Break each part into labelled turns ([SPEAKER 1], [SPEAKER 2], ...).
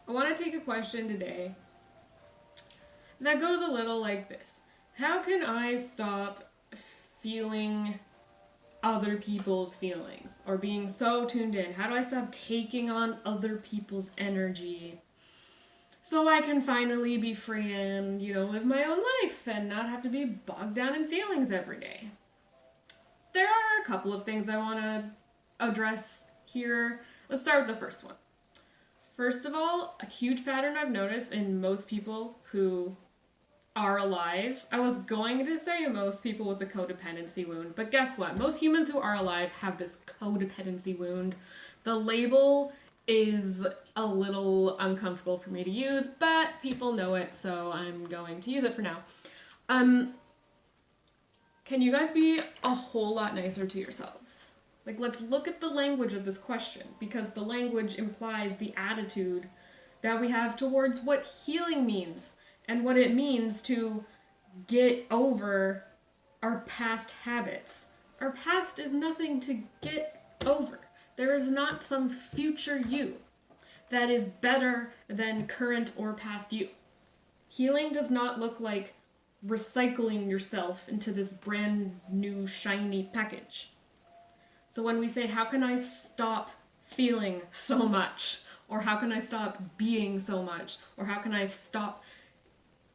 [SPEAKER 1] I want to take a question today that goes a little like this. How can I stop feeling other people's feelings or being so tuned in? How do I stop taking on other people's energy so I can finally be free and, live my own life and not have to be bogged down in feelings every day? There are a couple of things I want to address here. Let's start with the first one. First of all, a huge pattern I've noticed in most people who are alive. I was going to say most people with the codependency wound, but guess what? Most humans who are alive have this codependency wound. The label is a little uncomfortable for me to use, but people know it, so I'm going to use it for now. Can you guys be a whole lot nicer to yourselves? Like, let's look at the language of this question, because the language implies the attitude that we have towards what healing means and what it means to get over our past habits. Our past is nothing to get over. There is not some future you that is better than current or past you. Healing does not look like recycling yourself into this brand new shiny package. So when we say, how can I stop feeling so much? Or how can I stop being so much? Or how can I stop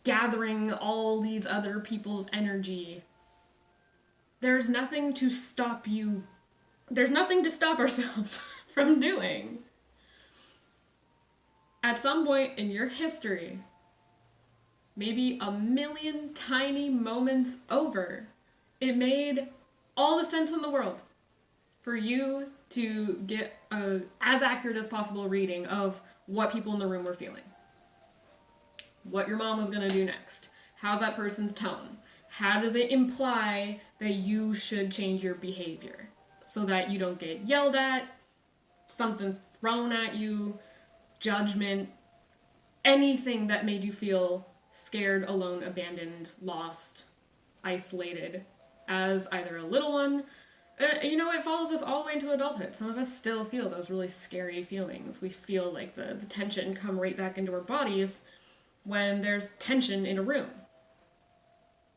[SPEAKER 1] gathering all these other people's energy? There's nothing to stop you. There's nothing to stop ourselves from doing. At some point in your history, maybe a million tiny moments over, it made all the sense in the world for you to get a as accurate as possible reading of what people in the room were feeling. What your mom was going to do next. How's that person's tone? How does it imply that you should change your behavior so that you don't get yelled at, something thrown at you, judgment, anything that made you feel scared, alone, abandoned, lost, isolated as either a little one. It follows us all the way into adulthood. Some of us still feel those really scary feelings. We feel like the tension come right back into our bodies when there's tension in a room.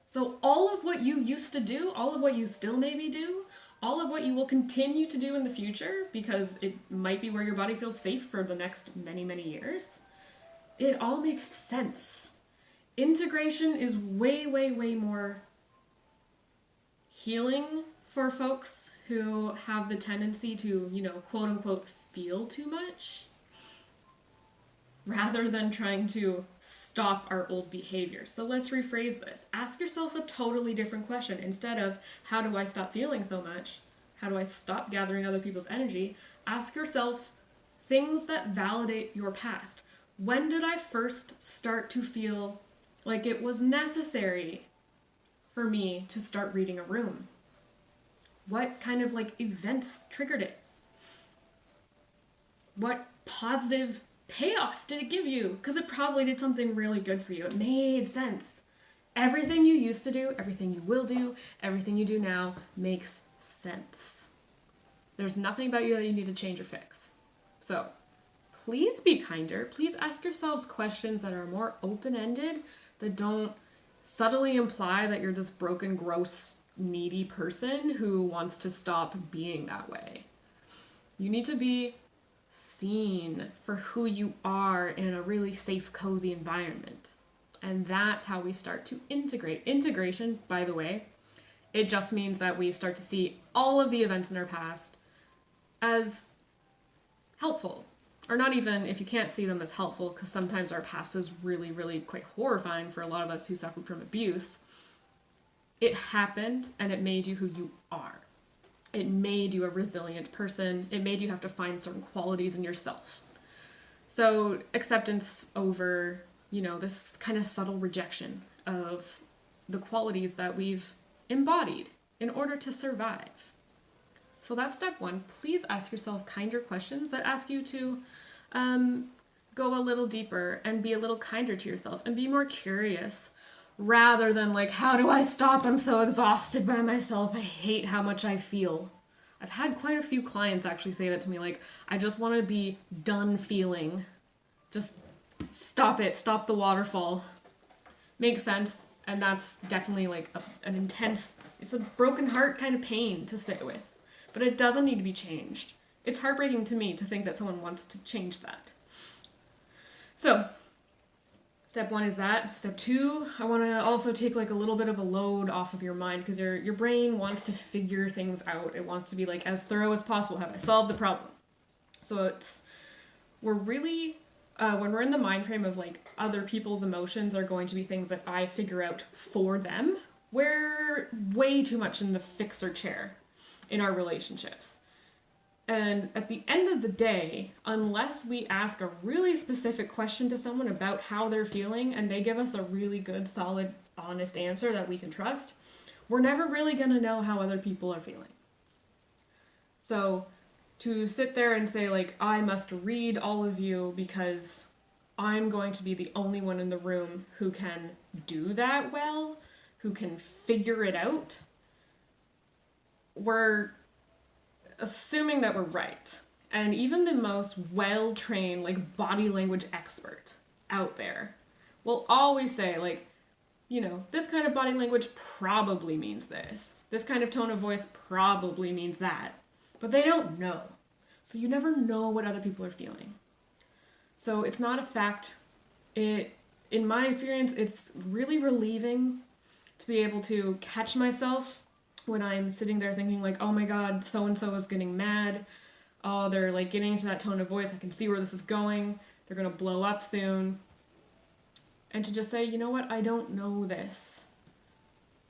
[SPEAKER 1] So all of what you used to do, all of what you still maybe do, all of what you will continue to do in the future, because it might be where your body feels safe for the next many, many years, it all makes sense. Integration is way, way, way more healing for folks who have the tendency to, quote unquote, feel too much, rather than trying to stop our old behavior. So let's rephrase this. Ask yourself a totally different question. Instead of, how do I stop feeling so much? How do I stop gathering other people's energy? Ask yourself things that validate your past. When did I first start to feel like it was necessary for me to start reading a room? What kind of events triggered it? What positive payoff did it give you? Because it probably did something really good for you. It made sense. Everything you used to do, everything you will do, everything you do now makes sense. There's nothing about you that you need to change or fix. So please be kinder. Please ask yourselves questions that are more open-ended, that don't subtly imply that you're this broken, gross, needy person who wants to stop being that way. You need to be seen for who you are in a really safe, cozy environment. And that's how we start to integrate. Integration, by the way, it just means that we start to see all of the events in our past as helpful. Or not even if you can't see them as helpful, because sometimes our past is really, really quite horrifying for a lot of us who suffered from abuse. It happened and it made you who you are. It made you a resilient person. It made you have to find certain qualities in yourself. So acceptance over, this kind of subtle rejection of the qualities that we've embodied in order to survive. So that's step one. Please ask yourself kinder questions that ask you to go a little deeper and be a little kinder to yourself and be more curious, rather than how do I stop? I'm so exhausted by myself. I hate how much I feel. I've had quite a few clients actually say that to me, I just want to be done feeling. Just stop it, stop the waterfall. Makes sense, and that's definitely like an intense, it's a broken heart kind of pain to sit with. But it doesn't need to be changed. It's heartbreaking to me to think that someone wants to change that. So, step 1 is that. Step 2, I want to also take like a little bit of a load off of your mind, because your brain wants to figure things out. It wants to be like as thorough as possible. Have I solved the problem? So we're really, when we're in the mind frame of like other people's emotions are going to be things that I figure out for them, we're way too much in the fixer chair in our relationships. And at the end of the day, unless we ask a really specific question to someone about how they're feeling and they give us a really good, solid, honest answer that we can trust, we're never really going to know how other people are feeling. So to sit there and say, like, I must read all of you because I'm going to be the only one in the room who can do that well, who can figure it out, we're assuming that we're right. And even the most well-trained, like, body language expert out there will always say, like, you know, this kind of body language probably means this. This kind of tone of voice probably means that. But they don't know. So you never know what other people are feeling. So it's not a fact. In my experience, it's really relieving to be able to catch myself when I'm sitting there thinking like, oh my god, so-and-so is getting mad. Oh, they're like getting into that tone of voice. I can see where this is going. They're going to blow up soon. And to just say, you know what, I don't know this.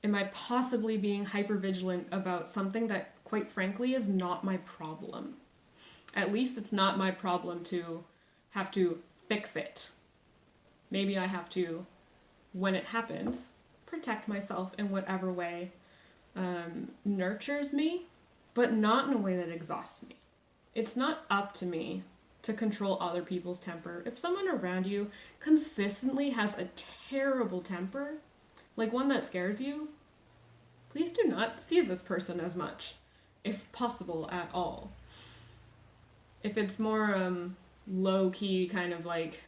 [SPEAKER 1] Am I possibly being hypervigilant about something that, quite frankly, is not my problem? At least it's not my problem to have to fix it. Maybe I have to, when it happens, protect myself in whatever way nurtures me, but not in a way that exhausts me. It's not up to me to control other people's temper. If someone around you consistently has a terrible temper, like one that scares you, please do not see this person as much, if possible at all. If it's more low-key, kind of like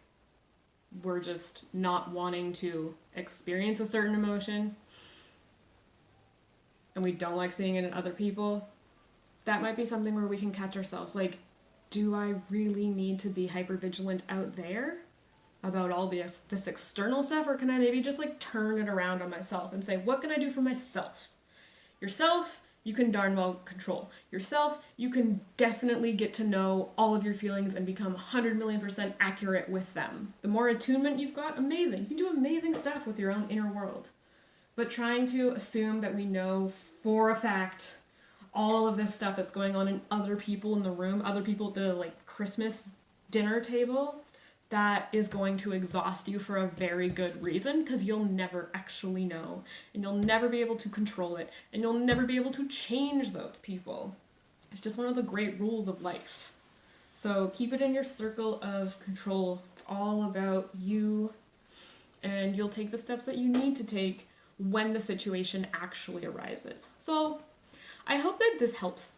[SPEAKER 1] we're just not wanting to experience a certain emotion and we don't like seeing it in other people, that might be something where we can catch ourselves. Like, do I really need to be hypervigilant out there about all this external stuff, or can I maybe just like turn it around on myself and say, what can I do for myself? Yourself, you can darn well control. Yourself, you can definitely get to know all of your feelings and become 100,000,000% accurate with them. The more attunement you've got, amazing. You can do amazing stuff with your own inner world. But trying to assume that we know for a fact all of this stuff that's going on in other people in the room, other people at the like Christmas dinner table, that is going to exhaust you for a very good reason, because you'll never actually know, and you'll never be able to control it, and you'll never be able to change those people. It's just one of the great rules of life. So keep it in your circle of control. It's all about you, and you'll take the steps that you need to take when the situation actually arises. So I hope that this helps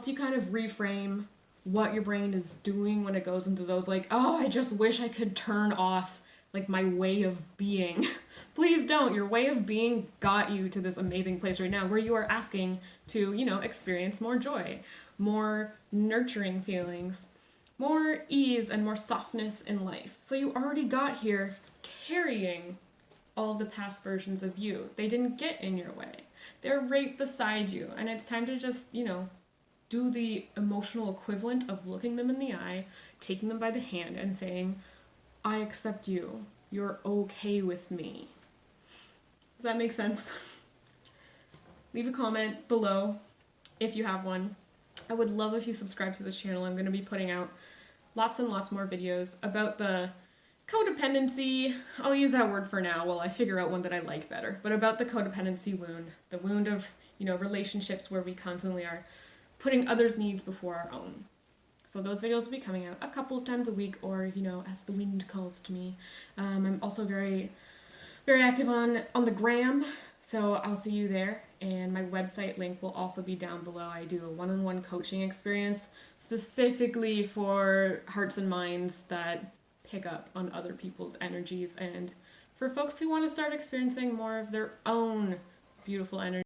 [SPEAKER 1] you kind of reframe what your brain is doing when it goes into those like, oh, I just wish I could turn off like my way of being. Please don't. Your way of being got you to this amazing place right now where you are asking to, you know, experience more joy, more nurturing feelings, more ease and more softness in life. So you already got here carrying all the past versions of you. They didn't get in your way. They're right beside you, and it's time to just, you know, do the emotional equivalent of looking them in the eye, taking them by the hand, and saying, I accept you. You're okay with me. Does that make sense? Leave a comment below if you have one. I would love if you subscribe to this channel. I'm going to be putting out lots and lots more videos about the codependency. I'll use that word for now while I figure out one that I like better. But about the codependency wound, the wound of, you know, relationships where we constantly are putting others' needs before our own. So those videos will be coming out a couple of times a week, or, you know, as the wind calls to me. I'm also very, very active on the gram, so I'll see you there. And my website link will also be down below. I do a one-on-one coaching experience specifically for hearts and minds that pick up on other people's energies, and for folks who want to start experiencing more of their own beautiful energy